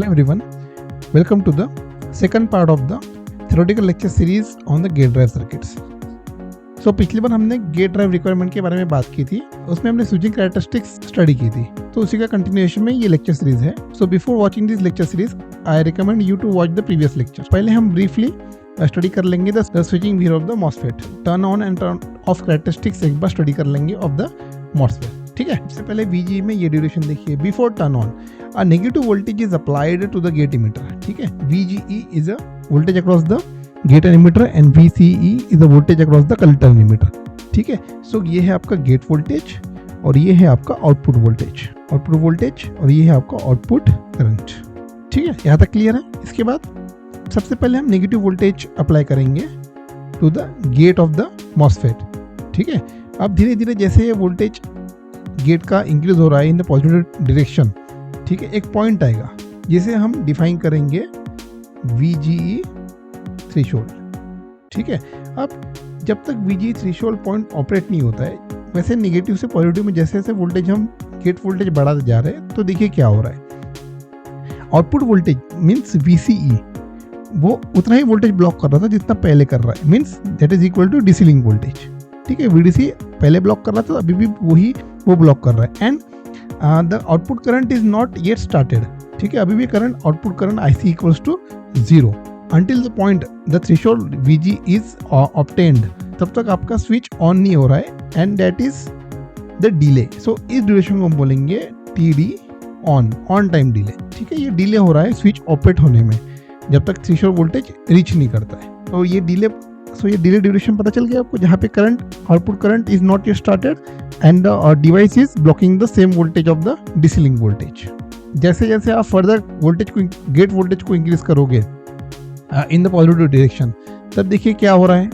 everyone, welcome to the second part of the theoretical lecture series on the gate drive circuits. So पिछली बार हमने gate drive requirement के बारे में बात की थी, उसमें हमने स्विचिंग कैरेक्टरिस्टिक्स स्टडी की थी, तो उसी का कंटिन्यूएशन में ये लेक्चर सीरीज है. So before watching this lecture series I recommend you to watch the previous lecture. पहले हम ब्रीफली स्टडी कर लेंगे the switching behaviour of the MOSFET, turn on and turn off characteristics एक बार study कर लेंगे of the MOSFET. ठीक है, सबसे पहले VGE में ये ड्यूरेशन देखिए. Before turn on a negative voltage is applied to the gate emitter. ठीक है, VGE is a voltage across the gate emitter and VCE is a voltage across the collector emitter. ठीक है, सो ये है आपका गेट वोल्टेज और ये है आपका आउटपुट वोल्टेज और ये है आपका आउटपुट करंट. ठीक है, यहाँ तक क्लियर है. इसके बाद सबसे पहले हम नेगेटिव वोल्टेज अप्लाई करेंगे to the gate of the MOSFET. ठीक है, अब धीरे धीरे जैसे ये वोल्टेज गेट का इंक्रीज हो रहा है इन द पॉजिटिव डायरेक्शन, ठीक है, एक पॉइंट आएगा जिसे हम डिफाइन करेंगे VGE थ्रेशोल्ड. ठीक है, अब जब तक VGE थ्रेशोल्ड पॉइंट ऑपरेट नहीं होता है, वैसे नेगेटिव से पॉजिटिव में जैसे जैसे वोल्टेज हम गेट वोल्टेज बढ़ाते जा रहे हैं, तो देखिए क्या हो रहा है. आउटपुट वोल्टेज मीन्स VCE वो उतना ही वोल्टेज ब्लॉक कर रहा था जितना पहले कर रहा है, means that is equal to DC link voltage. ठीक है, VDC पहले ब्लॉक कर रहा था, अभी भी वो ब्लॉक कर रहा है. And the output current is not yet started. ठीक है, अभी भी current output current IC equals to 0 until the point the threshold VG is obtained. तब तक आपका स्विच ऑन नहीं हो रहा है and that is the delay. So इस ड्यूरेशन को हम बोलेंगे TD ऑन टाइम डिले. ठीक है, ये डिले हो रहा है स्विच ऑपरेट होने में जब तक थ्रेशोल्ड वोल्टेज रीच नहीं करता है. तो ये डिले ड्यूरेशन पता चल गया आपको, जहाँ पे current output current is not yet started and device is blocking the same voltage of the DC link voltage. जैसे जैसे आप फर्दर वोल्टेज को गेट वोल्टेज को इंक्रीज करोगे इन द पॉजिटिव डायरेक्शन, तब देखिए क्या हो रहा है.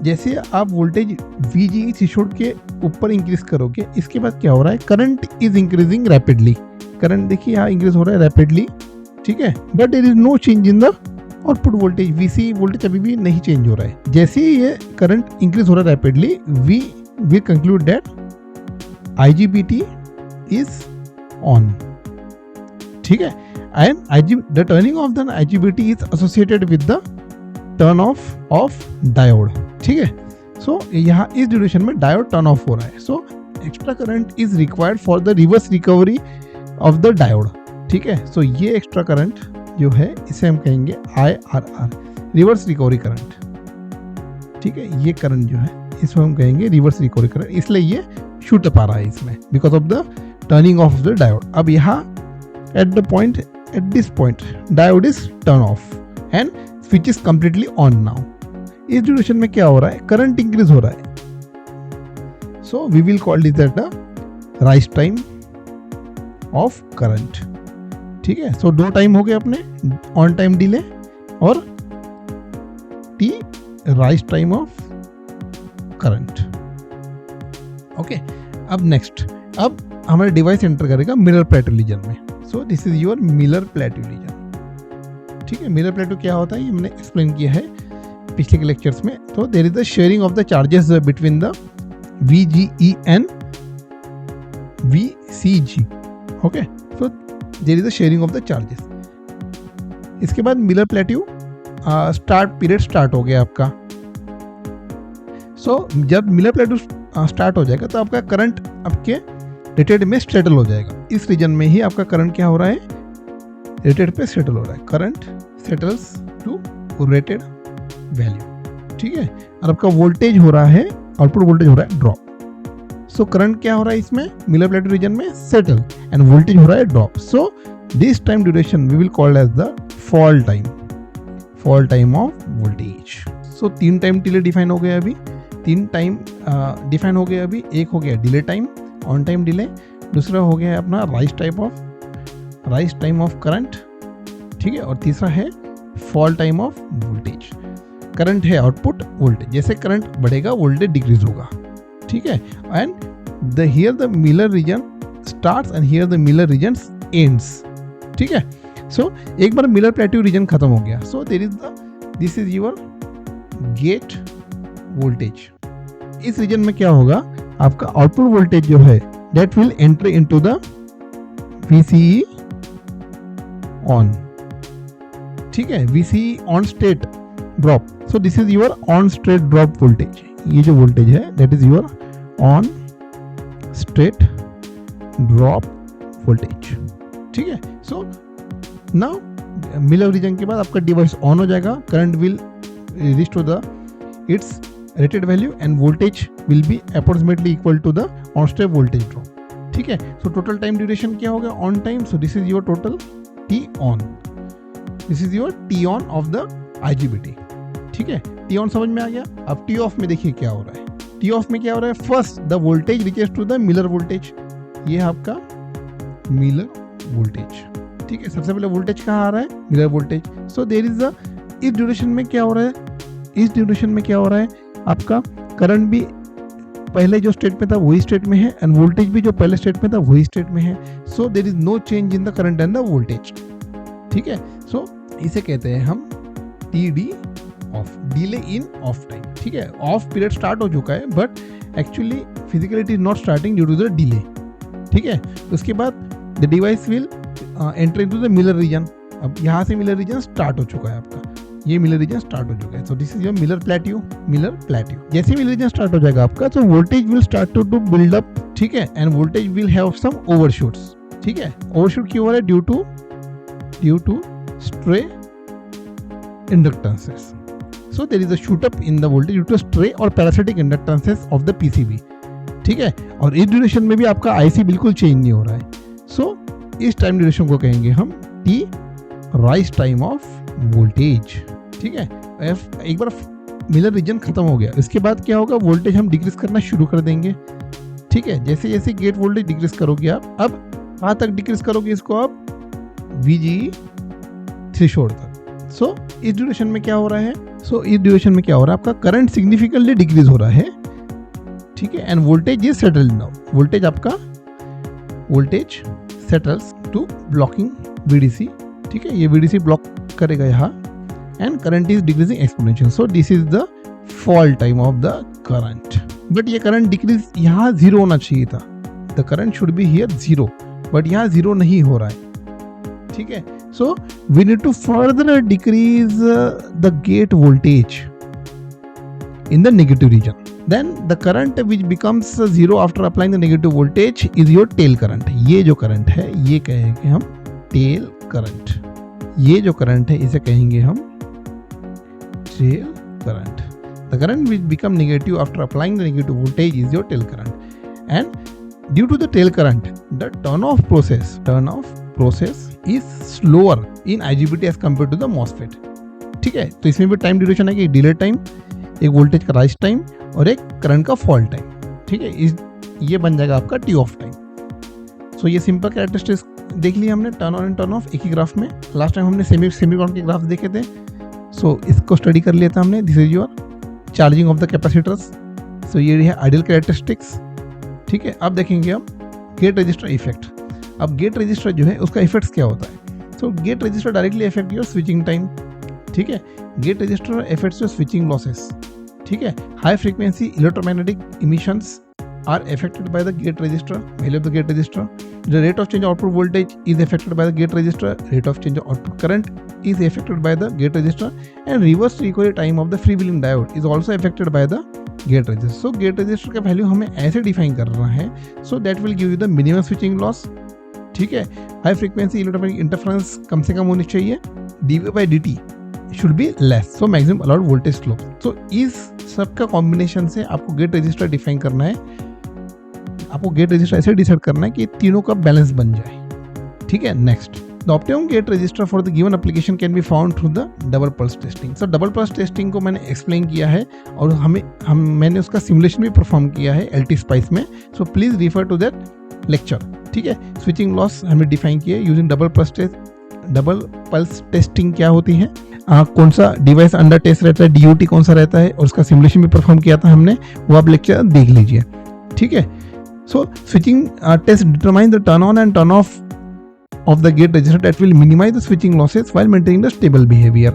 जैसे आप वोल्टेज VGE थ्रेशोल्ड के ऊपर इंक्रीज करोगे, इसके बाद क्या हो रहा है, current is increasing rapidly. Current देखिए यहाँ इंक्रीज हो रहा है रैपिडली. ठीक है, but there is no change in the output voltage. VCE voltage अभी भी नहीं चेंज हो रहा है. जैसे ही ये करंट इंक्रीज हो रहा है rapidly, we will conclude that IGBT is on. ठीक है, and the turning of the IGBT is associated with the turn off of diode. ठीक है, so यहाँ इस ड्यूरेशन में डायोड टर्न ऑफ हो रहा है. so extra current is required for the reverse recovery of the diode. ठीक है, so ये एक्स्ट्रा करंट जो है इसे हम कहेंगे IRR, रिवर्स रिकवरी करंट. ठीक है, ये करंट जो है इसमें हम कहेंगे रिवर्स रिकवरी करंट, इसलिए ये शूट अप आ रहा है इसमें because of the turning of the diode. अब यहाँ at this point diode is turn off and switch is completely on now. इस ड्यूरेशन में क्या हो रहा है, करंट इंक्रीज हो रहा है. So we will call this that the rise time of current. ठीक है, सो दो टाइम हो गए अपने, ऑन टाइम डिले और T rise time of current. Okay, अब नेक्स्ट, अब हमारा डिवाइस एंटर करेगा मिरर प्लेट रिलीजन में. So this is your Miller plate region. ठीक है, मिरर प्लेट क्या होता है ये हमने एक्सप्लेन किया है पिछले के लेक्चर्स में. तो there is the sharing of the charges between the VGE and VCG. Okay, so there is the sharing of the charges. इसके बाद मिरर प्लेट्यू पीरियड स्टार्ट हो गया आपका. सो जब मिरर प्लेट्यू स्टार्ट हो जाएगा तो आपका करंट आपके रेटेड में सेटल हो जाएगा. इस रीजन में ही आपका करंट क्या हो रहा है, रेटेड पे सेटल हो रहा है. Current settles to rated value. ठीक है, और आपका वोल्टेज हो रहा है, आउटपुट वोल्टेज हो रहा है ड्रॉप. सो करंट क्या हो रहा है इसमें मिरर प्लेट रीजन में, सेटल, एंड वोल्टेज हो रहा है drop. So this time duration we will call as the fall time of voltage. So 3 time delay define हो गया अभी, 3 टाइम डिफाइन हो गया अभी. एक हो गया delay time, on time delay. दूसरा हो गया अपना राइज टाइम ऑफ करंट. ठीक है, और तीसरा है fall time of voltage. Current है आउटपुट वोल्टेज, जैसे करंट बढ़ेगा वोल्टेज डिक्रीज होगा. ठीक है, and here the Miller region starts and here the Miller region ends. ठीक है, सो एक बार मिरर प्लेट्यू रीजन खत्म हो गया. So this is your gate voltage. इस रीजन में क्या होगा, आपका आउटपुट वोल्टेज जो है that will enter into the VCE on. ठीक है, V C on state drop, so this is your on state drop voltage, ये जो वोल्टेज है that is your on state drop voltage, ठीक है। सो नाउ मिलर रीजन के बाद आपका डिवाइस ऑन हो जाएगा, current will reach to the its rated value and voltage will be approximately equal to the on step voltage drop, ठीक है। So total time duration क्या होगा on time, so this is your total T on, this is your T on of the IGBT, ठीक है। T on समझ में आ गया। अब टी ऑफ में देखिए क्या हो रहा है, टी ऑफ में क्या हो रहा है, first the voltage reaches to the Miller voltage, ये है आपका मिलर वोल्टेज, ठीक है। सबसे पहले वोल्टेज कहाँ आ रहा है, Miller voltage. So there is the, इस ड्यूरेशन में क्या हो रहा है, इस ड्यूरेशन में क्या हो रहा है, आपका करंट भी पहले जो स्टेट में था वही स्टेट में है एंड वोल्टेज भी जो पहले स्टेट में था वही स्टेट में है। So there is no change in the current and the voltage, ठीक है। सो इसे कहते हैं हम TD off, delay in off time, ठीक है। ऑफ पीरियड स्टार्ट हो चुका है but actually physically it is not starting due to the delay, ठीक है। उसके बाद the device will enter into the Miller region, अब यहाँ से मिलर रीजन स्टार्ट हो चुका है आपका, ये मिलर रीजन स्टार्ट हो चुका है। So this is your Miller plateau, Miller plateau. जैसे मिलर रीजन स्टार्ट हो जाएगा आपका तो voltage will start to build up, ठीक है, and voltage will have some overshoots, ठीक है। ओवरशूट क्यों हो रहा है, due to stray inductances, so there is a shoot up in the voltage due to stray और parasitic inductances of the PCB, ठीक है। और इस ड्यूरेशन में भी आपका IC बिल्कुल चेंज नहीं हो रहा है। सो इस टाइम ड्यूरेशन को कहेंगे हम T rise time of voltage, ठीक है। एक बार मिलर रीजन खत्म हो गया, इसके बाद क्या होगा, वोल्टेज हम डिक्रीज करना शुरू कर देंगे, ठीक है। जैसे जैसे गेट वोल्टेज डिक्रीज करोगे आप, अब कहाँ तक डिक्रीज करोगे इसको आप, VGE थ्रेशोल्ड तक। सो इस ड्यूरेशन में क्या हो रहा है, इस ड्यूरेशन में क्या हो रहा है, आपका करंट सिग्निफिकेंटली डिक्रीज हो रहा है, ठीक है, and voltage is settled now, voltage आपका voltage settles to blocking VDC, ठीक है, ये VDC ब्लॉक करेगा यहाँ and current is decreasing exponential. So this is the fall time of the current, but ये करंट डिक्रीज यहाँ 0 होना चाहिए था, the current should be here 0, but यहाँ 0 नहीं हो रहा है, ठीक है। So we need to further decrease the gate voltage in the negative region, then the current which becomes 0 after applying the negative voltage is your tail current। ये जो current है ये कहेंगे हम टेल करंट, ये जो करंट है इसे कहेंगे हम tail current. The current which become negative after applying the negative voltage is your tail current, and due to the tail current the turn off process is slower in IGBT as compared to the MOSFET, ठीक है। तो इसमें भी time duration है कि delay time, एक voltage का rise time और एक करंट का फॉल टाइम, ठीक है। ये बन जाएगा आपका T ऑफ टाइम। सो ये सिंपल कैरेक्टरिस्टिक्स देख लिया हमने, turn on and turn off एक ही ग्राफ में। लास्ट टाइम हमने सेमीकॉन के ग्राफ देखे थे, सो इसको स्टडी कर लिया था हमने। This is your charging of the capacitors, so ये है आइडियल कैरेक्टरिस्टिक्स, ठीक है। अब देखेंगे हम गेट रजिस्टर इफेक्ट। अब गेट रजिस्टर जो है उसका इफेक्ट्स क्या होता है, so gate resistor directly effect your switching time, ठीक है। Gate register effects your switching losses, ठीक है। High frequency electromagnetic emissions are affected by the gate resistor, value of the gate resistor. The rate of change of output voltage is affected by the gate resistor. Rate of change of output current is affected by the gate resistor, and reverse recovery time of the freewheeling diode is also affected by the gate resistor. So gate resistor का value हमें ऐसे define करना है, so that will give you the minimum switching loss, ठीक है। High frequency electromagnetic interference कम से कम होनी चाहिए, dV/dt should be less, so maximum allowed voltage slope. So इस सब का कॉम्बिनेशन से आपको गेट रजिस्टर डिफाइन करना है, आपको गेट रजिस्टर ऐसे डिसाइड करना है कि तीनों का बैलेंस बन जाए, ठीक है। Next, the optimum gate resistor for the given application can be found through the double pulse testing. So double pulse testing को मैंने एक्सप्लेन किया है और मैंने उसका सिमुलेशन भी परफॉर्म किया है LT स्पाइस में, so please refer to that lecture, ठीक है। स्विचिंग लॉस हमने डिफाइन किया यूजिंग डबल पल्स टेस्टिंग क्या होती है, कौन सा डिवाइस अंडर टेस्ट रहता है, DUT कौन सा रहता है, और उसका सिमुलेशन भी परफॉर्म किया था हमने, वो आप लेक्चर देख लीजिए, ठीक है। So switching test determines the turn on and turn off of the gate register that will minimize the switching losses while maintaining the stable behavior.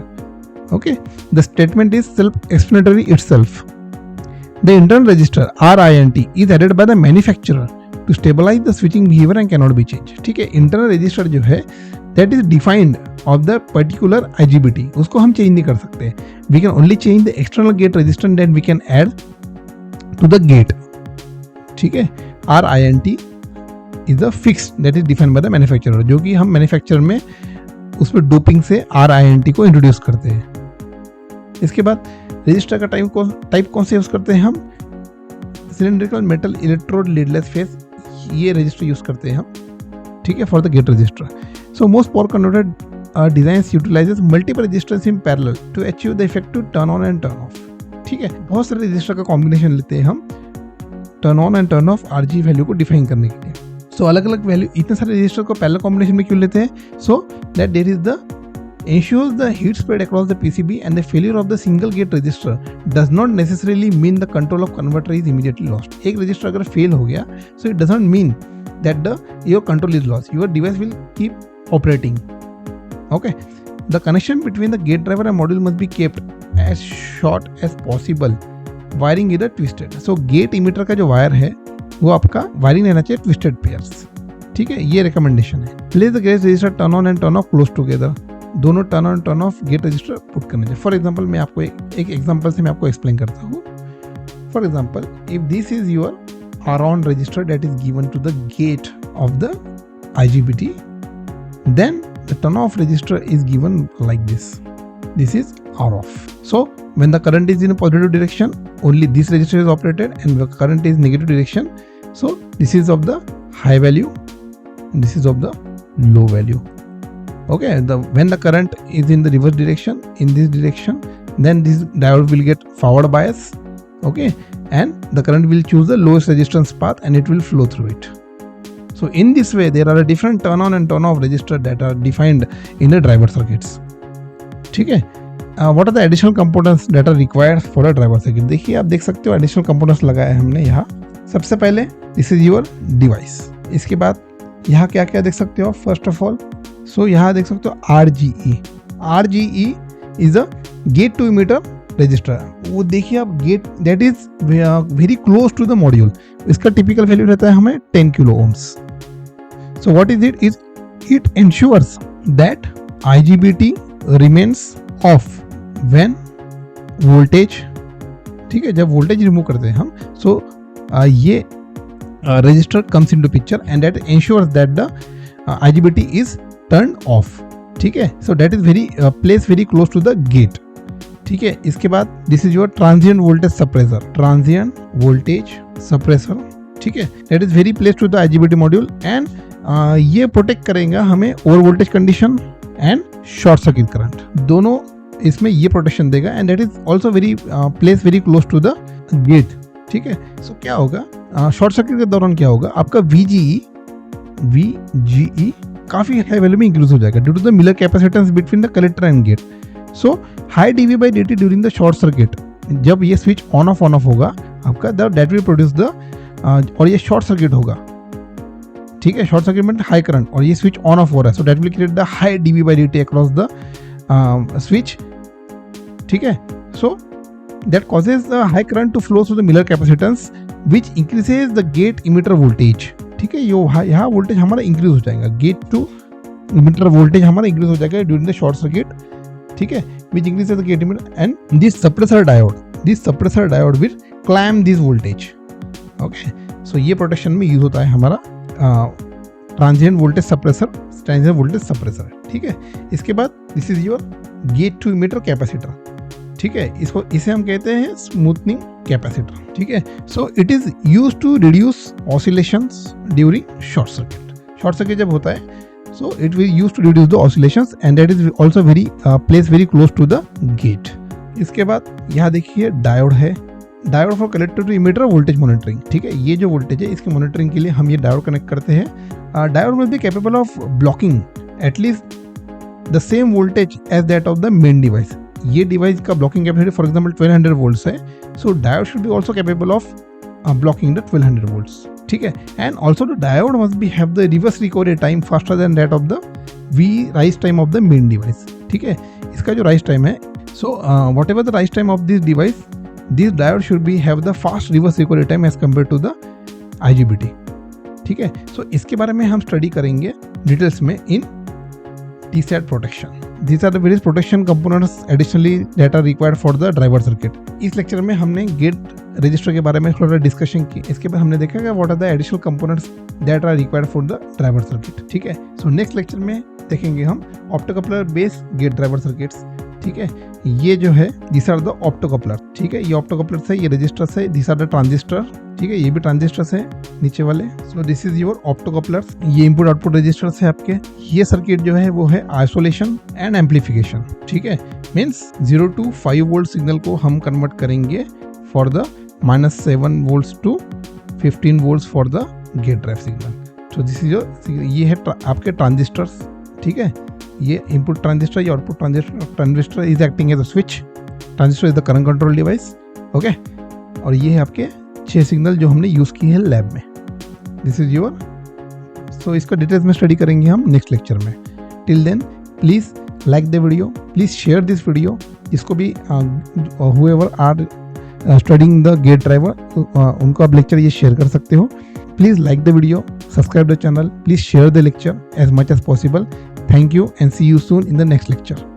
Okay, the statement is self-explanatory itself. The internal register RINT is added by the manufacturer to stabilize the switching behavior and cannot be changed. ठीक है, internal register जो है that is defined of the particular IGBT, उसको हम change नहीं कर सकते. We can only change the external gate resistor that we can add to the gate. ठीक है, RINT is the fixed that is defined by the manufacturer, जो कि हम मैन्युफैक्चरर में उसमें डोपिंग से RINT को इंट्रोड्यूस करते हैं. इसके बाद रजिस्टर का टाइप कौन से यूज करते हैं हम? Cylindrical metal electrode leadless face, ये रजिस्टर यूज करते हैं हम. ठीक है, for the gate resistor. So most power converter designs utilises multiple resistors in parallel to achieve the effective turn on and turn off. ठीक है, बहुत सारे रजिस्टर का कॉम्बिनेशन लेते हैं हम turn on and turn of RG value को define करने के लिए. सो अलग अलग वैल्यू, इतने सारे रजिस्टर को पैरेलल कॉम्बिनेशन में क्यों लेते हैं? So that there is the ensures the heat spread across the PCB, and the failure of the single gate register does not necessarily mean the control of converter is immediately lost. एक register अगर fail हो गया, so it doesn't mean that your control is lost. Your device will keep operating. Okay. The connection between the gate driver and module must be kept as short as possible. Wiring is twisted. So gate emitter का जो wire है वो आपका wiring रहना चाहिए twisted pairs. ठीक है, ये रिकमेंडेशन है. Place the gate resistor turn on and turn off close together. दोनों turn on turn off gate resistor put करने चाहिए. फॉर एग्जांपल मैं आपको एक एग्जांपल से मैं आपको एक्सप्लेन करता हूँ. For example, if this is your R-on resistor that is given to the gate of the IGBT, then the turn off resistor is given like this. This is R-off. So when the current is in a positive direction, only this register is operated, and the current is negative direction, so this is of the high value, this is of the low value. Okay, when the current is in the reverse direction, in this direction, then this diode will get forward bias. Okay, and the current will choose the lowest resistance path and it will flow through it. So in this way there are a different turn on and turn off register that are defined in the driver circuits. ठीक है, what are the additional components that are required for a driver circuit? देखिए, आप देख सकते हो additional components लगाए हैं हमने यहाँ. सबसे पहले this is your device. इसके बाद यहाँ क्या क्या देख सकते हो? फर्स्ट ऑफ ऑल, सो यहाँ देख सकते हो RGE. RGE is a gate to emitter resistor. वो देखिए आप, gate that is very close to the module. इसका टिपिकल वैल्यू रहता है हमें 10 kilo ohms. So what is it ensures that IGBT remains off when voltage. ठीक है, जब वोल्टेज रिमूव करते हैं हम, सो ये register comes into picture and that ensures that the IGBT is turned off. ठीक है, so that is very placed very close to the gate. ठीक है, इसके बाद this is your transient voltage suppressor. Transient voltage suppressor. ठीक है, that is very placed to the IGBT module and ये protect करेगा हमें over voltage condition and short circuit current. दोनों इसमें ये प्रोटेक्शन देगा and that is also very placed very close to the gate. ठीक है, सो क्या होगा शॉर्ट सर्किट के दौरान? क्या होगा आपका VGE काफी हाई वैल्यू में इंक्रीज हो जाएगा due to the Miller capacitance between the collector and gate. So high dV/dt during the short circuit, जब ये स्विच ऑन ऑफ होगा आपका, दैट विल प्रोड्यूस द और ये शॉर्ट सर्किट होगा. ठीक है, शॉर्ट सर्किट में हाई करंट और ये स्विच ऑन ऑफ हो रहा है, so that will create the high dV/dt across the switch. ठीक है, सो that causes the high current to flow through the Miller capacitance which increases the gate emitter voltage. ठीक है, यहाँ वोल्टेज हमारा increase हो जाएगा, गेट टू इमिटर वोल्टेज हमारा increase हो जाएगा ड्यूरिंग द शॉर्ट सर्किट. ठीक है, which increases the gate emitter and this suppressor diode will clamp this voltage. Okay, so ये प्रोटेक्शन में यूज होता है हमारा ट्रांजिएंट वोल्टेज सप्रेसर. ठीक है, इसके बाद this is your gate to emitter capacitor. ठीक है, इसे हम कहते हैं स्मूथनिंग कैपेसिटर. ठीक है, so it is used to reduce oscillations during short circuit. Short circuit जब होता है, so it will used to reduce the oscillations and that is also very place very close to the gate. इसके बाद यहाँ देखिए diode है. Diode for collector to emitter voltage monitoring. ठीक है, ये जो वोल्टेज है इसकी मॉनिटरिंग के लिए हम ये डायोड कनेक्ट करते हैं. Diode must be capable of blocking at least the same voltage as that of the main device. ये डिवाइस का blocking capacity for example 1200 volts है, so diode should be also capable of blocking the 1200 volts. ठीक है, and also the diode must be have the reverse recovery time faster than that of the rise time of the main device. ठीक है, इसका जो rise time है, so whatever the rise time of this device, this diode should be have the fast reverse recovery time as compare to the IGBT. ठीक है, सो इसके बारे में हम स्टडी करेंगे डिटेल्स में इन TSAT protection. These are the various protection components additionally that are required for the driver circuit. इस lecture में हमने गेट रजिस्टर के बारे में थोड़ा डिस्कशन की। इसके बाद हमने देखा कि what are the additional components that are required for the driver circuit. ठीक है, सो नेक्स्ट लेक्चर में देखेंगे हम optocoupler based gate driver circuits. ठीक है, ये जो है दिस आर द ऑप्टोकपलर। ठीक है, ये ऑप्टोकपलर्स है, ये रजिस्टर्स है, दिस आर द ट्रांजिस्टर। ठीक है, ये भी ट्रांजिस्टर्स है नीचे वाले। So this is your optocouplers. ये इनपुट आउटपुट रजिस्टर्स है आपके। ये सर्किट जो है वो है आइसोलेशन एंड एम्पलीफिकेशन। ठीक है, मीन्स 0 to 5 वोल्ट सिग्नल को हम कन्वर्ट करेंगे for the -7 volts to 15 volts for the gate drive signal. So this is your, ये है आपके ट्रांजिस्टर्स। ठीक है, ये इनपुट ट्रांजिस्टर, ये output transistor. Transistor is acting as a switch, transistor is the current control device. Okay, और ये है आपके 6 सिग्नल जो हमने यूज़ किए हैं लैब में। दिस इज योर, सो इसका डिटेल्स में स्टडी करेंगे हम नेक्स्ट लेक्चर में। Till then please like the video, please share this video. जिसको भी whoever are studying the gate driver उनको आप लेक्चर ये शेयर कर सकते हो। Please like the video, subscribe the channel, please share the lecture as much as possible. Thank you and see you soon in the next lecture.